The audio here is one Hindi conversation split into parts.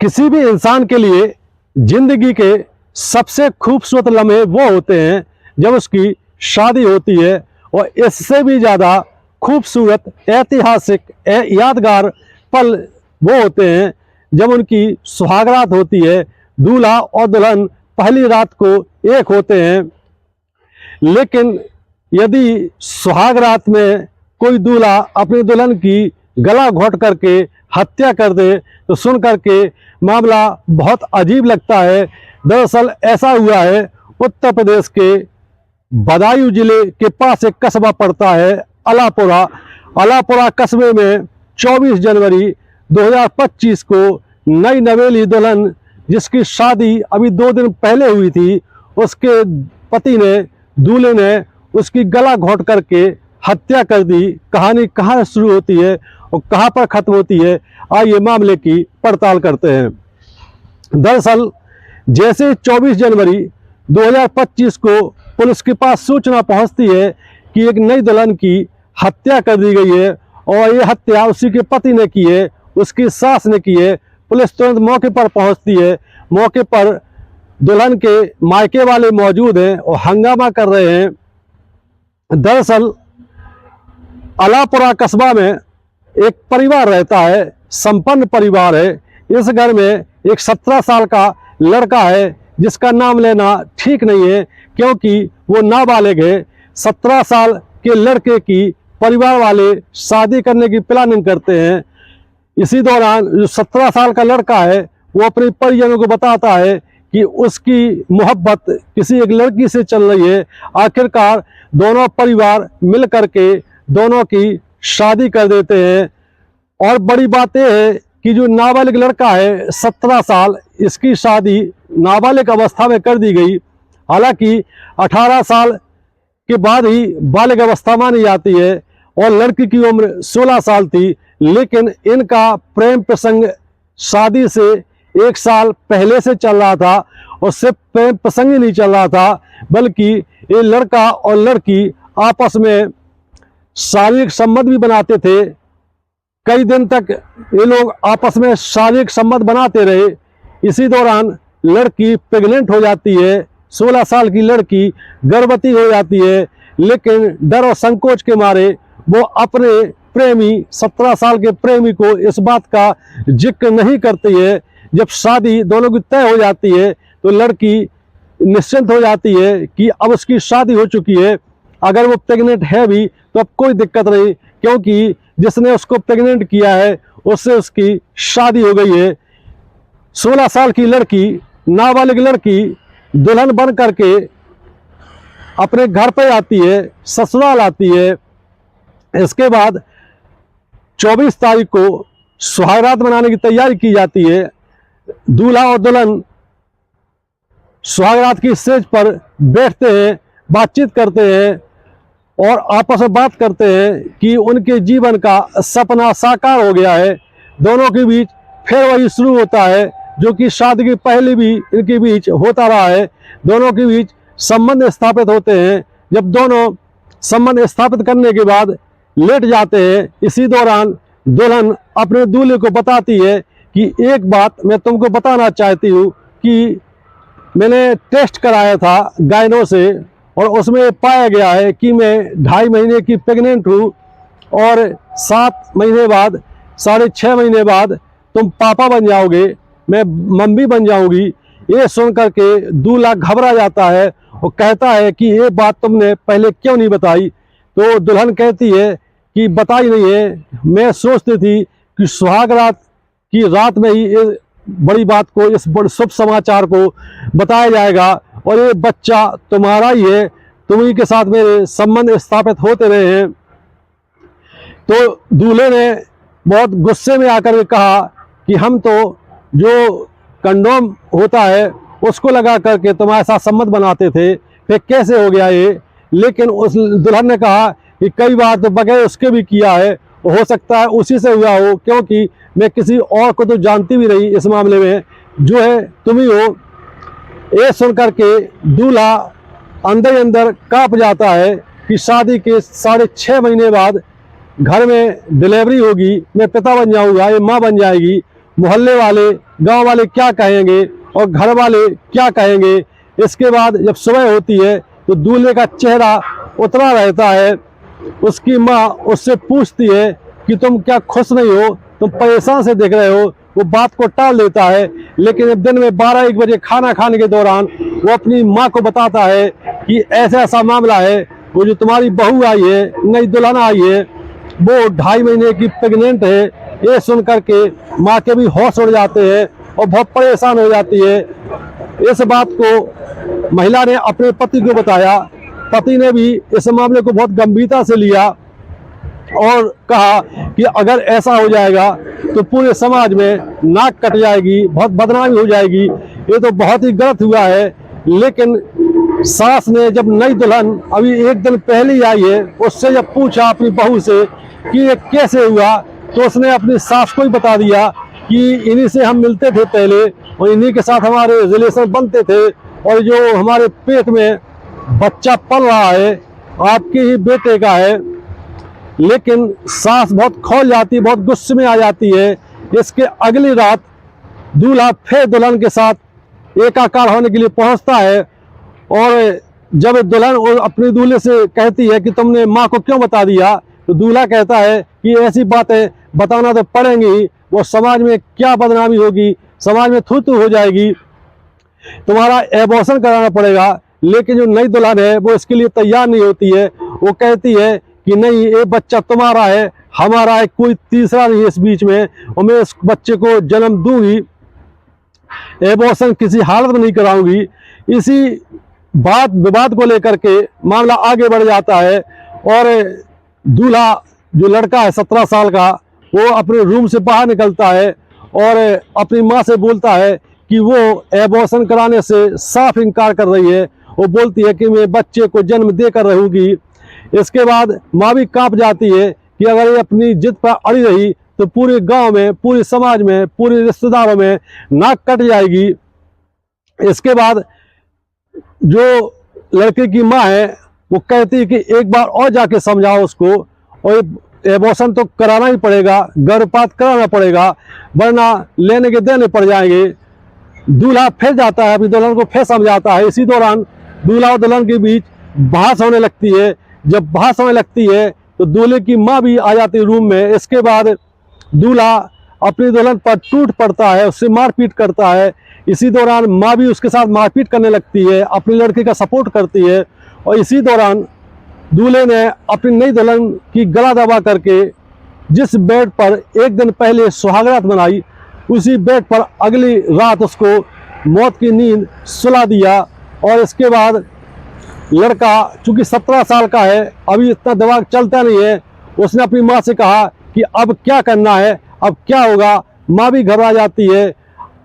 किसी भी इंसान के लिए जिंदगी के सबसे खूबसूरत लम्हे वो होते हैं जब उसकी शादी होती है, और इससे भी ज़्यादा खूबसूरत ऐतिहासिक यादगार पल वो होते हैं जब उनकी सुहागरात होती है। दूल्हा और दुल्हन पहली रात को एक होते हैं, लेकिन यदि सुहागरात में कोई दूल्हा अपनी दुल्हन की गला घोंट करके हत्या कर दे तो सुन करके मामला बहुत अजीब लगता है। दरअसल ऐसा हुआ है, उत्तर प्रदेश के बदायूं जिले के पास एक कस्बा पड़ता है अलापुरा। अलापुरा कस्बे में 24 जनवरी 2025 को नई नवेली दुल्हन, जिसकी शादी अभी 2 दिन पहले हुई थी, उसके पति ने, दूल्हे ने उसकी गला घोंट करके हत्या कर दी। कहानी कहाँ शुरू होती है और कहाँ पर खत्म होती है, आइए मामले की पड़ताल करते हैं। दरअसल जैसे 24 जनवरी 2025 को पुलिस के पास सूचना पहुंचती है कि एक नई दुल्हन की हत्या कर दी गई है, और ये हत्या उसी के पति ने की है, उसकी सास ने की है। पुलिस तुरंत मौके पर पहुंचती है। मौके पर दुल्हन के मायके वाले मौजूद हैं और हंगामा कर रहे हैं। दरअसल अलापुरा कस्बा में एक परिवार रहता है, संपन्न परिवार है। इस घर में एक 17 साल का लड़का है जिसका नाम लेना ठीक नहीं है, क्योंकि वो नाबालिग है। 17 साल के लड़के की परिवार वाले शादी करने की प्लानिंग करते हैं। इसी दौरान जो 17 साल का लड़का है वो अपने परिजनों को बताता है कि उसकी मोहब्बत किसी एक लड़की से चल रही है। आखिरकार दोनों परिवार मिल करके दोनों की शादी कर देते हैं। और बड़ी बात यह है कि जो नाबालिग लड़का है 17 साल, इसकी शादी नाबालिग अवस्था में कर दी गई। हालांकि 18 साल के बाद ही बालिग अवस्था मानी जाती है और लड़की की उम्र 16 साल थी, लेकिन इनका प्रेम प्रसंग शादी से 1 साल पहले से चल रहा था। और सिर्फ प्रेम प्रसंग ही नहीं चल रहा था, बल्कि ये लड़का और लड़की आपस में शारीरिक संबंध भी बनाते थे। कई दिन तक ये लोग आपस में शारीरिक संबंध बनाते रहे। इसी दौरान लड़की प्रेग्नेंट हो जाती है। 16 साल की लड़की गर्भवती हो जाती है, लेकिन डर और संकोच के मारे वो अपने प्रेमी 17 साल के प्रेमी को इस बात का जिक्र नहीं करती है। जब शादी दोनों की तय हो जाती है तो लड़की निश्चिंत हो जाती है कि अब उसकी शादी हो चुकी है। अगर वो प्रेग्नेंट है भी तो अब कोई दिक्कत नहीं, क्योंकि जिसने उसको प्रेग्नेंट किया है उससे उसकी शादी हो गई है। 16 साल की लड़की, नाबालिग लड़की दुल्हन बन करके अपने घर पे आती है, ससुराल आती है। इसके बाद 24 तारीख को सुहागरात मनाने की तैयारी की जाती है। दूल्हा और दुल्हन सुहागरात की स्टेज पर बैठते हैं, बातचीत करते हैं और आपस में बात करते हैं कि उनके जीवन का सपना साकार हो गया है। दोनों के बीच फिर वही शुरू होता है जो कि शादी के पहले भी इनके बीच होता रहा है। दोनों के बीच संबंध स्थापित होते हैं। जब दोनों संबंध स्थापित करने के बाद लेट जाते हैं, इसी दौरान दुल्हन अपने दूल्हे को बताती है कि एक बात मैं तुमको बताना चाहती हूँ कि मैंने टेस्ट कराया था गायनो से, और उसमें पाया गया है कि मैं 2.5 महीने की प्रेग्नेंट हूँ, और 7 महीने बाद, 6.5 महीने बाद तुम पापा बन जाओगे, मैं मम्मी बन जाऊंगी। ये सुन करके दूल्हा घबरा जाता है और कहता है कि ये बात तुमने पहले क्यों नहीं बताई। तो दुल्हन कहती है कि बताई नहीं है, मैं सोचती थी कि सुहागरात की रात में ही ये बड़ी बात को, इस बड़े शुभ समाचार को बताया जाएगा, और ये बच्चा तुम्हारा ही है, तुम्ही के साथ मेरे संबंध स्थापित होते रहे हैं। तो दूल्हे ने बहुत गुस्से में आकर के कहा कि हम तो जो कंडोम होता है उसको लगा करके तुम्हारे साथ संबंध बनाते थे, फिर कैसे हो गया ये। लेकिन उस दुल्हन ने कहा कि कई बार तो बगैर उसके भी किया है, हो सकता है उसी से हुआ हो, क्योंकि मैं किसी और को तो जानती भी नहीं इस मामले में, जो है तुम ही हो। ये सुन करके दूल्हा अंदर ही अंदर कांप जाता है कि शादी के 6.5 महीने बाद घर में डिलीवरी होगी, मैं पिता बन जाऊंगा, ये माँ बन जाएगी। मोहल्ले वाले, गांव वाले क्या कहेंगे और घर वाले क्या कहेंगे। इसके बाद जब सुबह होती है तो दूल्हे का चेहरा उतरा रहता है। उसकी माँ उससे पूछती है कि तुम क्या खुश नहीं हो, तुम परेशान से दिख रहे हो। वो बात को टाल देता है, लेकिन जब दिन में 12-1 बजे खाना खाने के दौरान वो अपनी माँ को बताता है कि ऐसा ऐसा मामला है, वो जो तुम्हारी बहू आई है, नई दुल्हन आई है, वो 2.5 महीने की प्रेग्नेंट है। ये सुन करके माँ के भी होश उड़ जाते हैं और बहुत परेशान हो जाती है। इस बात को महिला ने अपने पति को बताया। पति ने भी इस मामले को बहुत गंभीरता से लिया और कहा कि अगर ऐसा हो जाएगा तो पूरे समाज में नाक कट जाएगी, बहुत बदनामी हो जाएगी, ये तो बहुत ही गलत हुआ है। लेकिन सास ने जब नई दुल्हन अभी 1 दिन पहले ही आई है, उससे जब पूछा अपनी बहू से कि ये कैसे हुआ, तो उसने अपनी सास को ही बता दिया कि इन्हीं से हम मिलते थे पहले और इन्हीं के साथ हमारे रिलेशन बनते थे, और जो हमारे पेट में बच्चा पल रहा है आपके ही बेटे का है। लेकिन सास बहुत खौल जाती है, बहुत गुस्से में आ जाती है। इसके अगली रात दूल्हा फिर दुल्हन के साथ एकाकार होने के लिए पहुंचता है, और जब दुल्हन अपने दूल्हे से कहती है कि तुमने माँ को क्यों बता दिया, तो दूल्हा कहता है कि ऐसी बातें बताना तो पड़ेंगी ही, वो समाज में क्या बदनामी होगी, समाज में थू थू हो जाएगी, तुम्हारा एबॉर्शन कराना पड़ेगा। लेकिन जो नई दुल्हन है वो इसके लिए तैयार नहीं होती है। वो कहती है कि नहीं, ये बच्चा तुम्हारा है, हमारा है, कोई तीसरा नहीं है इस बीच में, और मैं इस बच्चे को जन्म दूंगी, एबॉर्शन किसी हालत में नहीं कराऊंगी। इसी बात विवाद को लेकर के मामला आगे बढ़ जाता है, और दूल्हा जो लड़का है 17 साल का, वो अपने रूम से बाहर निकलता है और अपनी माँ से बोलता है कि वो एबॉर्शन कराने से साफ इनकार कर रही है। वो बोलती है कि मैं बच्चे को जन्म देकर रहूंगी। इसके बाद माँ भी कांप जाती है कि अगर ये अपनी जिद पर अड़ी रही तो पूरे गांव में, पूरे समाज में, पूरे रिश्तेदारों में नाक कट जाएगी। इसके बाद जो लड़के की माँ है वो कहती है कि एक बार और जाके समझाओ उसको, और एबॉर्शन तो कराना ही पड़ेगा, गर्भपात कराना पड़ेगा, वरना लेने के देने पड़ जाएंगे। दूल्हा फिर जाता है, अपनी दुल्हन को फिर समझाता है। इसी दौरान दूल्हा और दुल्हन के बीच बहस होने लगती है। जब बहस होने लगती है तो दूल्हे की माँ भी आ जाती है रूम में। इसके बाद दूल्हा अपनी दुल्हन पर टूट पड़ता है, उससे मारपीट करता है। इसी दौरान माँ भी उसके साथ मारपीट करने लगती है, अपनी लड़की का सपोर्ट करती है। और इसी दौरान दूल्हे ने अपनी नई दुल्हन की गला दबा करके जिस बेड पर 1 दिन पहले सुहागरात मनाई, उसी बेड पर अगली रात उसको मौत की नींद सुला दिया। और इसके बाद लड़का चूंकि 17 साल का है, अभी इतना दिमाग चलता नहीं है, उसने अपनी माँ से कहा कि अब क्या करना है, अब क्या होगा। माँ भी घबरा जाती है,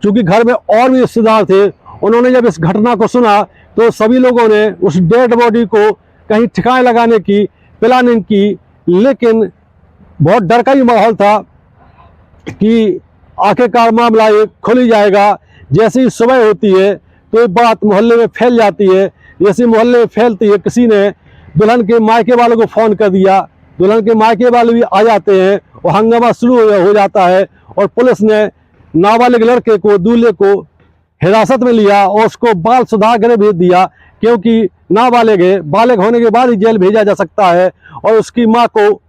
चूंकि घर में और भी रिश्तेदार थे। उन्होंने जब इस घटना को सुना तो सभी लोगों ने उस डेड बॉडी को कहीं ठिकाने लगाने की प्लानिंग की, लेकिन बहुत डर का ही माहौल था कि आखिरकार मामला ये खुल ही जाएगा। जैसे ही सुबह होती है तो ये बात मोहल्ले में फैल जाती है। जैसे मोहल्ले में फैलती है, किसी ने दुल्हन के मायके वालों को फ़ोन कर दिया। दुल्हन के मायके वाले भी आ जाते हैं और हंगामा शुरू हो जाता है, और पुलिस ने नाबालिग लड़के को, दूल्हे को हिरासत में लिया और उसको बाल सुधार गृह भेज दिया, क्योंकि नाबालिग है, बालिग होने के बाद ही जेल भेजा जा सकता है। और उसकी माँ को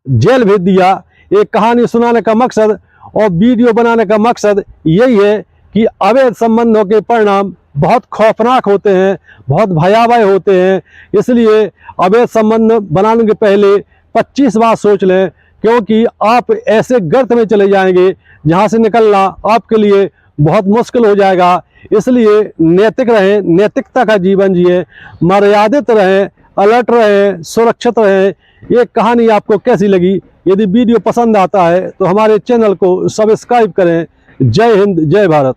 जेल भेज दिया। एक कहानी सुनाने का मकसद और वीडियो बनाने का मकसद यही है कि अवैध संबंधों के परिणाम बहुत खौफनाक होते हैं, बहुत भयावह होते हैं। इसलिए अवैध संबंध बनाने के पहले 25 बार सोच लें, क्योंकि आप ऐसे गर्त में चले जाएंगे जहां से निकलना आपके लिए बहुत मुश्किल हो जाएगा। इसलिए नैतिक रहें, नैतिकता का जीवन जिए, मर्यादित रहें, अलर्ट रहें, सुरक्षित रहें। ये कहानी आपको कैसी लगी? यदि वीडियो पसंद आता है तो हमारे चैनल को सब्सक्राइब करें। जय हिंद, जय भारत।